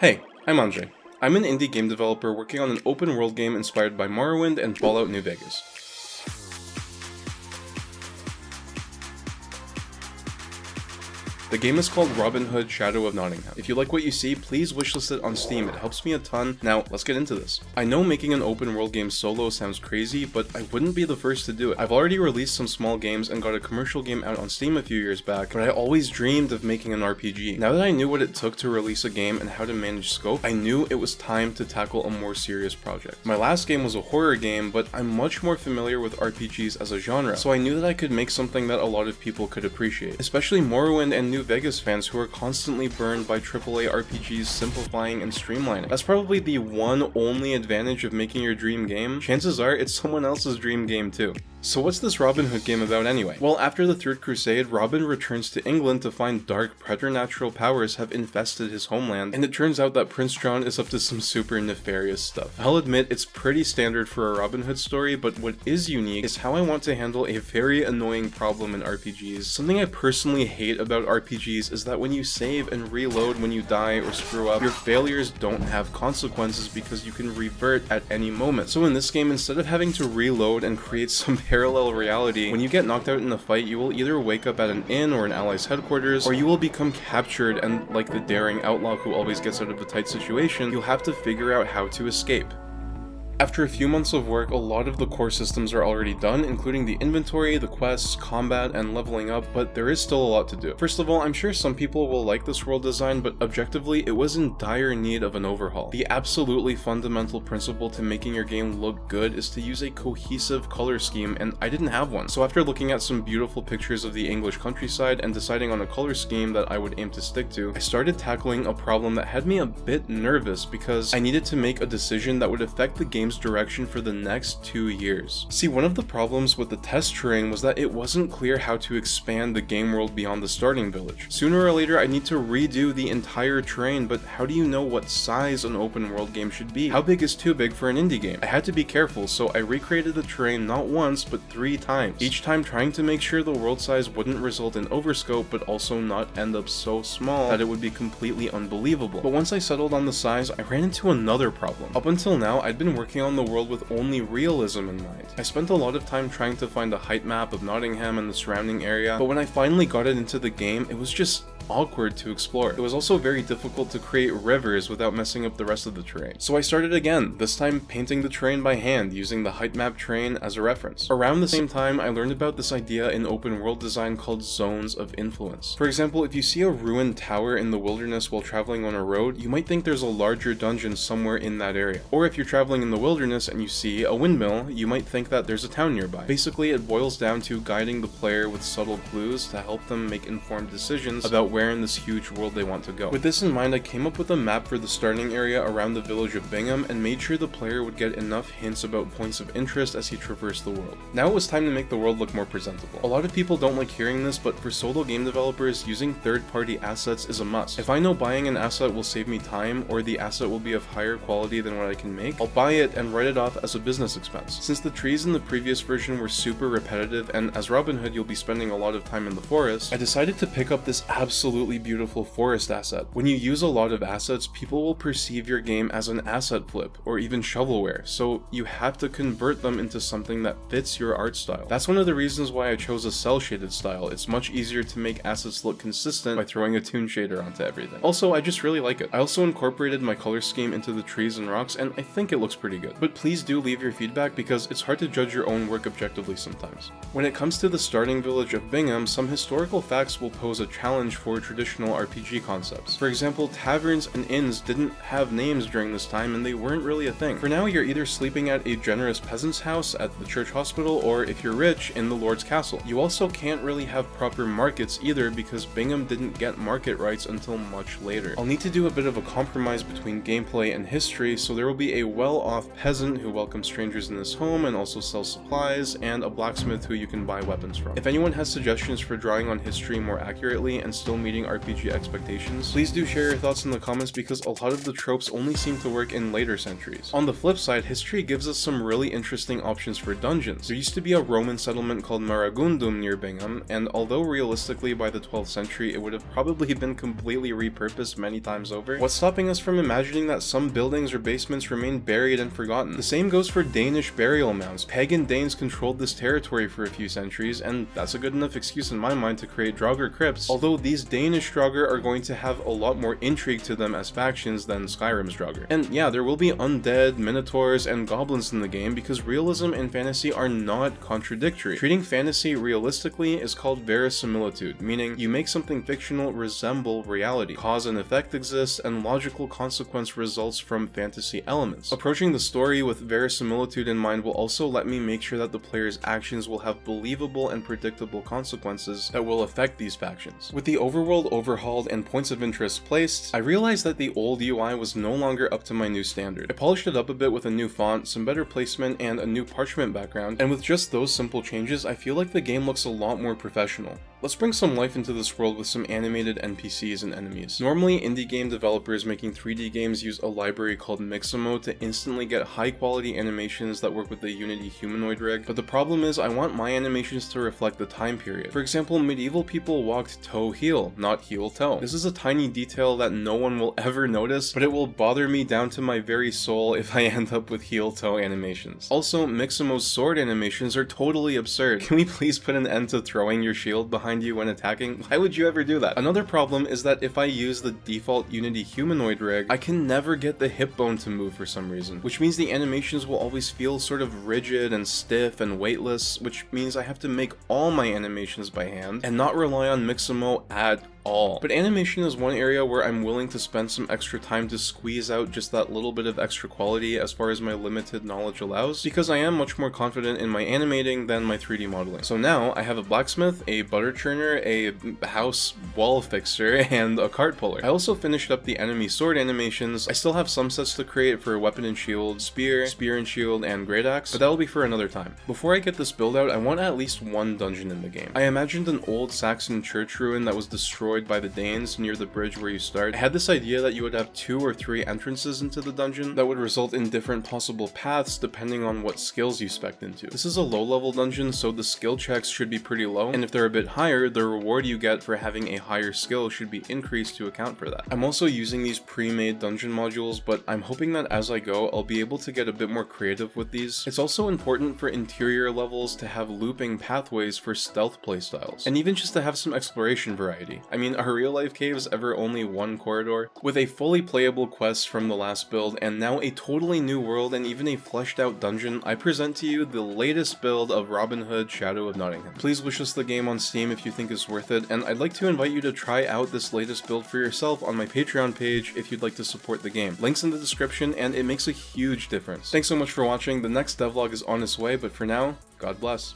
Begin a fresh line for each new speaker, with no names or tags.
Hey, I'm Andre. I'm an indie game developer working on an open world game inspired by Morrowind and Fallout New Vegas. The game is called Robin Hood: Shadow of Nottingham. If you like what you see, please wishlist it on Steam, it helps me a ton. Now, let's get into this. I know making an open world game solo sounds crazy, but I wouldn't be the first to do it. I've already released some small games and got a commercial game out on Steam a few years back, but I always dreamed of making an RPG. Now that I knew what it took to release a game and how to manage scope, I knew it was time to tackle a more serious project. My last game was a horror game, but I'm much more familiar with RPGs as a genre, so I knew that I could make something that a lot of people could appreciate, especially Morrowind and New Vegas fans who are constantly burned by AAA RPGs simplifying and streamlining. That's probably the one only advantage of making your dream game. Chances are it's someone else's dream game too. So what's this Robin Hood game about anyway? Well, after the Third Crusade, Robin returns to England to find dark preternatural powers have infested his homeland, and it turns out that Prince John is up to some super nefarious stuff. I'll admit it's pretty standard for a Robin Hood story, but what is unique is how I want to handle a very annoying problem in RPGs. Something I personally hate about RPGs is that when you save and reload when you die or screw up, your failures don't have consequences because you can revert at any moment. So in this game, instead of having to reload and create some parallel reality, when you get knocked out in a fight, you will either wake up at an inn or an ally's headquarters, or you will become captured and, like the daring outlaw who always gets out of a tight situation, you'll have to figure out how to escape. After a few months of work, a lot of the core systems are already done, including the inventory, the quests, combat, and leveling up, but there is still a lot to do. First of all, I'm sure some people will like this world design, but objectively, it was in dire need of an overhaul. The absolutely fundamental principle to making your game look good is to use a cohesive color scheme, and I didn't have one. So after looking at some beautiful pictures of the English countryside and deciding on a color scheme that I would aim to stick to, I started tackling a problem that had me a bit nervous because I needed to make a decision that would affect the game's direction for the next 2 years. See, one of the problems with the test terrain was that it wasn't clear how to expand the game world beyond the starting village. Sooner or later, I need to redo the entire terrain, but how do you know what size an open world game should be? How big is too big for an indie game? I had to be careful, so I recreated the terrain not once, but 3 times. Each time trying to make sure the world size wouldn't result in overscope, but also not end up so small that it would be completely unbelievable. But once I settled on the size, I ran into another problem. Up until now, I'd been working on the world with only realism in mind. I spent a lot of time trying to find a height map of Nottingham and the surrounding area, but when I finally got it into the game, it was just awkward to explore. It was also very difficult to create rivers without messing up the rest of the terrain. So I started again, this time painting the terrain by hand using the height map terrain as a reference. Around the same time, I learned about this idea in open world design called zones of influence. For example, if you see a ruined tower in the wilderness while traveling on a road, you might think there's a larger dungeon somewhere in that area. Or if you're traveling in the wilderness and you see a windmill, you might think that there's a town nearby. Basically, it boils down to guiding the player with subtle clues to help them make informed decisions about where in this huge world they want to go. With this in mind, I came up with a map for the starting area around the village of Bingham and made sure the player would get enough hints about points of interest as he traversed the world. Now it was time to make the world look more presentable. A lot of people don't like hearing this, but for solo game developers, using third-party assets is a must. If I know buying an asset will save me time, or the asset will be of higher quality than what I can make, I'll buy it and write it off as a business expense. Since the trees in the previous version were super repetitive, and as Robin Hood you'll be spending a lot of time in the forest, I decided to pick up this absolutely beautiful forest asset. When you use a lot of assets, people will perceive your game as an asset flip, or even shovelware, so you have to convert them into something that fits your art style. That's one of the reasons why I chose a cell shaded style. It's much easier to make assets look consistent by throwing a toon shader onto everything. Also, I just really like it. I also incorporated my color scheme into the trees and rocks, and I think it looks pretty good. But please do leave your feedback because it's hard to judge your own work objectively sometimes. When it comes to the starting village of Bingham, some historical facts will pose a challenge for traditional RPG concepts. For example, taverns and inns didn't have names during this time and they weren't really a thing. For now, you're either sleeping at a generous peasant's house at the church hospital, or if you're rich, in the lord's castle. You also can't really have proper markets either because Bingham didn't get market rights until much later. I'll need to do a bit of a compromise between gameplay and history, so there will be a well-off peasant who welcomes strangers in his home and also sells supplies, and a blacksmith who you can buy weapons from. If anyone has suggestions for drawing on history more accurately and still meeting meeting RPG expectations? Please do share your thoughts in the comments because a lot of the tropes only seem to work in later centuries. On the flip side, history gives us some really interesting options for dungeons. There used to be a Roman settlement called Maragundum near Bingham, and although realistically by the 12th century it would have probably been completely repurposed many times over, what's stopping us from imagining that some buildings or basements remain buried and forgotten? The same goes for Danish burial mounds. Pagan Danes controlled this territory for a few centuries, and that's a good enough excuse in my mind to create Draugr crypts, although these Danish Draugr are going to have a lot more intrigue to them as factions than Skyrim's Draugr. And yeah, there will be undead, minotaurs, and goblins in the game because realism and fantasy are not contradictory. Treating fantasy realistically is called verisimilitude, meaning you make something fictional resemble reality. Cause and effect exists, and logical consequence results from fantasy elements. Approaching the story with verisimilitude in mind will also let me make sure that the player's actions will have believable and predictable consequences that will affect these factions. With the overworld overhauled and points of interest placed, I realized that the old UI was no longer up to my new standard. I polished it up a bit with a new font, some better placement, and a new parchment background, and with just those simple changes, I feel like the game looks a lot more professional. Let's bring some life into this world with some animated NPCs and enemies. Normally, indie game developers making 3D games use a library called Mixamo to instantly get high quality animations that work with the Unity humanoid rig, but the problem is I want my animations to reflect the time period. For example, medieval people walked toe-heel, not heel-toe. This is a tiny detail that no one will ever notice, but it will bother me down to my very soul if I end up with heel-toe animations. Also, Mixamo's sword animations are totally absurd. Can we please put an end to throwing your shield behind you when attacking? Why would you ever do that? Another problem is that if I use the default Unity humanoid rig, I can never get the hip bone to move for some reason, which means the animations will always feel sort of rigid and stiff and weightless, which means I have to make all my animations by hand and not rely on Mixamo at all. But animation is one area where I'm willing to spend some extra time to squeeze out just that little bit of extra quality as far as my limited knowledge allows, because I am much more confident in my animating than my 3D modeling. So now I have a blacksmith, a butter churner, a house wall fixer, and a cart puller. I also finished up the enemy sword animations. I still have some sets to create for weapon and shield, spear and shield, and great axe, but that will be for another time. Before I get this build out, I want at least one dungeon in the game. I imagined an old Saxon church ruin that was destroyed by the Danes near the bridge where you start. I had this idea that you would have 2 or 3 entrances into the dungeon that would result in different possible paths depending on what skills you spec'd into. This is a low level dungeon, so the skill checks should be pretty low, and if they're a bit higher, the reward you get for having a higher skill should be increased to account for that. I'm also using these pre-made dungeon modules, but I'm hoping that as I go, I'll be able to get a bit more creative with these. It's also important for interior levels to have looping pathways for stealth playstyles, and even just to have some exploration variety. I mean, are real life caves ever only one corridor? With a fully playable quest from the last build, and now a totally new world and even a fleshed out dungeon, I present to you the latest build of Robin Hood Shadow of Nottingham. Please wishlist the game on Steam if you think it's worth it, and I'd like to invite you to try out this latest build for yourself on my Patreon page if you'd like to support the game. Links in the description, and it makes a huge difference. Thanks so much for watching. The next devlog is on its way, but for now, God bless.